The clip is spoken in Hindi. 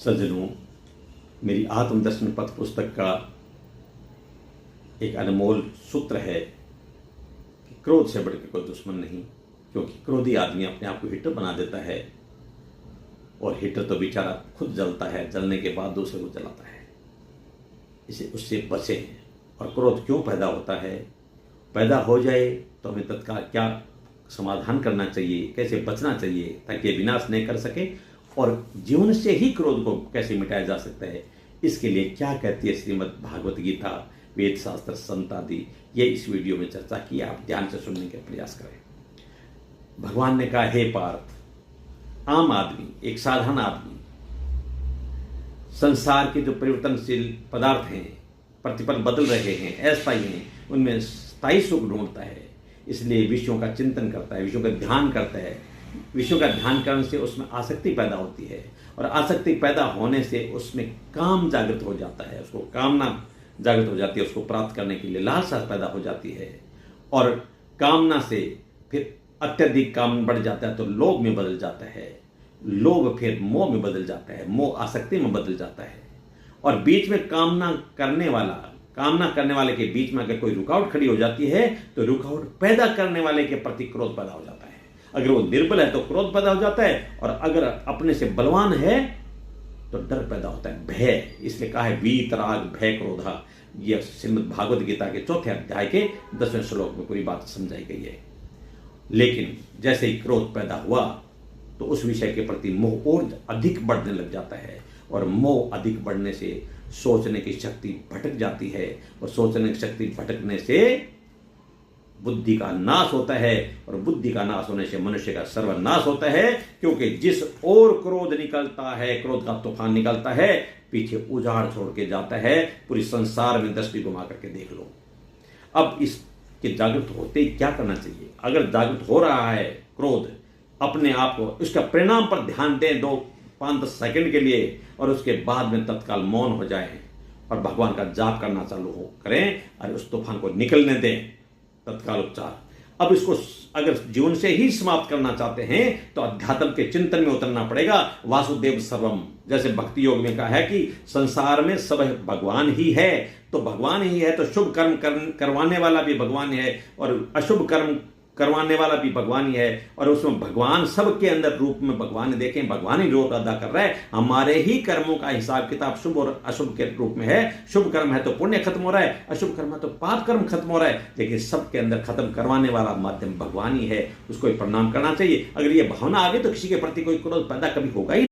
सज्जनों, मेरी आत्मदर्शन पथ पुस्तक का एक अनमोल सूत्र है कि क्रोध से बढ़कर कोई दुश्मन नहीं, क्योंकि क्रोधी आदमी अपने आप को हिटर बना देता है और हिटर तो बेचारा खुद जलता है, जलने के बाद दूसरे को जलाता है। इसे उससे बचें। और क्रोध क्यों पैदा होता है, पैदा हो जाए तो हमें तत्काल क्या समाधान करना चाहिए, कैसे बचना चाहिए ताकि ये विनाश नहीं कर सके, और जीवन से ही क्रोध को कैसे मिटाया जा सकता है, इसके लिए क्या कहती है श्रीमद् भागवत गीता, वेद शास्त्र, संत आदि, ये इस वीडियो में चर्चा की। आप ध्यान से सुनने का प्रयास करें। भगवान ने कहा, हे पार्थ, आम आदमी, एक साधारण आदमी संसार के जो परिवर्तनशील पदार्थ हैं, प्रतिपल बदल रहे हैं, अस्थायी हैं, उनमें स्थायी सुख ढूंढता है। इसलिए विषयों का चिंतन करता है, विषयों का ध्यान करता है। विषयों का ध्यान करने से उसमें आसक्ति पैदा होती है, और आसक्ति पैदा होने से उसमें काम जागृत हो जाता है, उसको कामना जागृत हो जाती है, उसको प्राप्त करने के लिए लालसा पैदा हो जाती है, और कामना से फिर अत्यधिक काम बढ़ जाता है तो लोभ में बदल जाता है, लोभ फिर मोह में बदल जाता है, मोह आसक्ति में बदल जाता है। और बीच में कामना करने वाले के बीच में अगर कोई रुकावट खड़ी हो जाती है तो रुकावट पैदा करने वाले के प्रति क्रोध पैदा हो जाता है। अगर वो निर्बल है तो क्रोध पैदा हो जाता है, और अगर अपने से बलवान है तो डर पैदा होता है, भय। इसलिए कहा है वीतराग भय क्रोधा। यह श्रीमद् भागवत गीता के 4थे अध्याय के 10वें श्लोक में पूरी बात समझाई गई है। लेकिन जैसे ही क्रोध पैदा हुआ तो उस विषय के प्रति मोह और अधिक बढ़ने लग जाता है, और मोह अधिक बढ़ने से सोचने की शक्ति भटक जाती है, और सोचने की शक्ति भटकने से बुद्धि का नाश होता है, और बुद्धि का नाश होने से मनुष्य का सर्वनाश होता है। क्योंकि जिस ओर क्रोध निकलता है, क्रोध का तूफान निकलता है, पीछे उजाड़ छोड़ के जाता है। पूरी संसार में दृष्टि घुमा करके देख लो। अब इसके जागृत होते ही क्या करना चाहिए? अगर जागृत हो रहा है क्रोध, अपने आप को उसका परिणाम पर ध्यान दें 2-5-10 सेकंड के लिए, और उसके बाद में तत्काल मौन हो जाएं और भगवान का जाप करना चालू करें, और उस तूफान को निकलने दें, तत्काल उपचार। अब इसको अगर जीवन से ही समाप्त करना चाहते हैं तो अध्यात्म के चिंतन में उतरना पड़ेगा। वासुदेव सर्वम, जैसे भक्ति योग में कहा है कि संसार में सब भगवान ही है, तो भगवान ही है तो शुभ कर्म करवाने वाला भी भगवान है, और अशुभ कर्म करवाने वाला भी भगवान ही है, और उसमें भगवान सबके अंदर रूप में भगवान देखें, भगवान ही रोल अदा कर रहा है। हमारे ही कर्मों का हिसाब किताब शुभ और अशुभ के रूप में है। शुभ कर्म है तो पुण्य खत्म हो रहा है, अशुभ कर्म है तो पाप कर्म खत्म हो रहा है, लेकिन सबके अंदर खत्म करवाने वाला माध्यम भगवान ही है। उसको प्रणाम करना चाहिए। अगर ये भावना आ गई तो किसी के प्रति कोई क्रोध पैदा कभी होगा ही